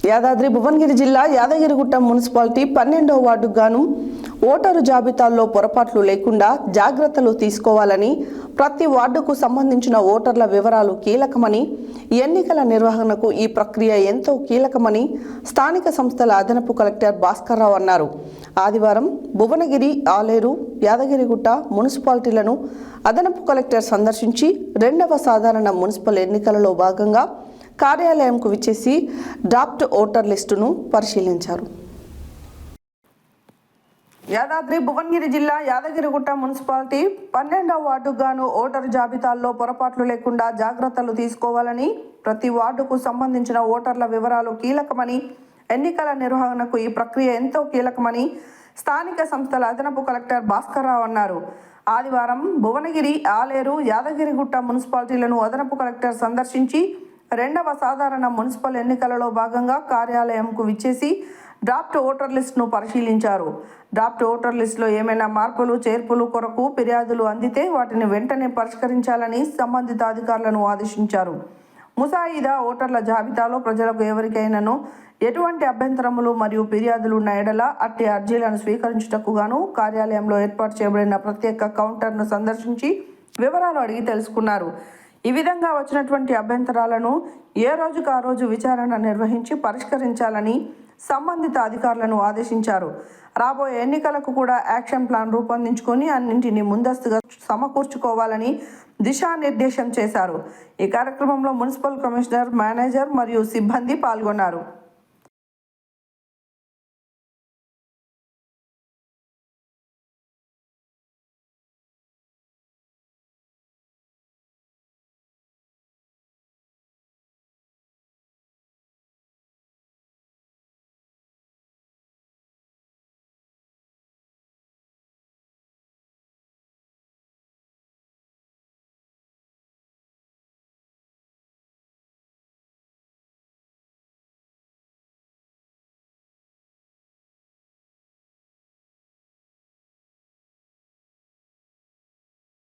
యాదాద్రి భువనగిరి జిల్లా యాదగిరిగుట్ట మున్సిపాలిటీ 12వ వార్డుకు గాను ఓటరు జాబితాల్లో పొరపాట్లు లేకుండా జాగ్రత్తలు తీసుకోవాలని, ప్రతి వార్డుకు సంబంధించిన ఓటర్ల వివరాలు కీలకమని, ఎన్నికల నిర్వహణకు ఈ ప్రక్రియ ఎంతో కీలకమని స్థానిక సంస్థల అదనపు కలెక్టర్ భాస్కర్రావు అన్నారు. ఆదివారం భువనగిరి, ఆలేరు, యాదగిరిగుట్ట మున్సిపాలిటీలను అదనపు కలెక్టర్ సందర్శించి 2వ సాధారణ మున్సిపల్ ఎన్నికలలో భాగంగా కార్యాలయంకు విచ్చేసి డ్రాఫ్ట్ ఓటర్ లిస్టును పరిశీలించారు. యాదాద్రి భువనగిరి జిల్లా యాదగిరిగుట్ట మున్సిపాలిటీ 12వ వార్డుకు గాను ఓటరు జాబితాల్లో పొరపాట్లు లేకుండా జాగ్రత్తలు తీసుకోవాలని, ప్రతి వార్డుకు సంబంధించిన ఓటర్ల వివరాలు కీలకమని, ఎన్నికల నిర్వహణకు ఈ ప్రక్రియ ఎంతో కీలకమని స్థానిక సంస్థల అదనపు కలెక్టర్ భాస్కర్రావు అన్నారు. ఆదివారం భువనగిరి, ఆలేరు, యాదగిరిగుట్ట మున్సిపాలిటీలను అదనపు కలెక్టర్ సందర్శించి 2వ సాధారణ మున్సిపల్ ఎన్నికలలో భాగంగా కార్యాలయంకు విచ్చేసి డ్రాఫ్ట్ ఓటర్ లిస్టును పరిశీలించారు. డ్రాఫ్ట్ ఓటర్ లిస్టులో ఏమైనా మార్పులు, చేర్పులు కొరకు ఫిర్యాదులు అందితే వాటిని వెంటనే పరిష్కరించాలని సంబంధిత అధికారులను ఆదేశించారు. ముసాయిదా ఓటర్ల జాబితాలో ప్రజలకు ఎవరికైనాను ఎటువంటి అభ్యంతరములు మరియు ఫిర్యాదులు ఉన్న ఎడల అట్టి అర్జీలను స్వీకరించుటకు గాను కార్యాలయంలో ఏర్పాటు చేయబడిన ప్రత్యేక కౌంటర్ను సందర్శించి వివరాలు అడిగి తెలుసుకున్నారు. ఈ విధంగా వచ్చినటువంటి అభ్యంతరాలను ఏ రోజుకు ఆ రోజు విచారణ నిర్వహించి పరిష్కరించాలని సంబంధిత అధికారులను ఆదేశించారు. రాబోయే ఎన్నికలకు కూడా యాక్షన్ ప్లాన్ రూపొందించుకొని అన్నింటినీ ముందస్తుగా సమకూర్చుకోవాలని దిశానిర్దేశం చేశారు. ఈ కార్యక్రమంలో మున్సిపల్ కమిషనర్, మేనేజర్ మరియు సిబ్బంది పాల్గొన్నారు.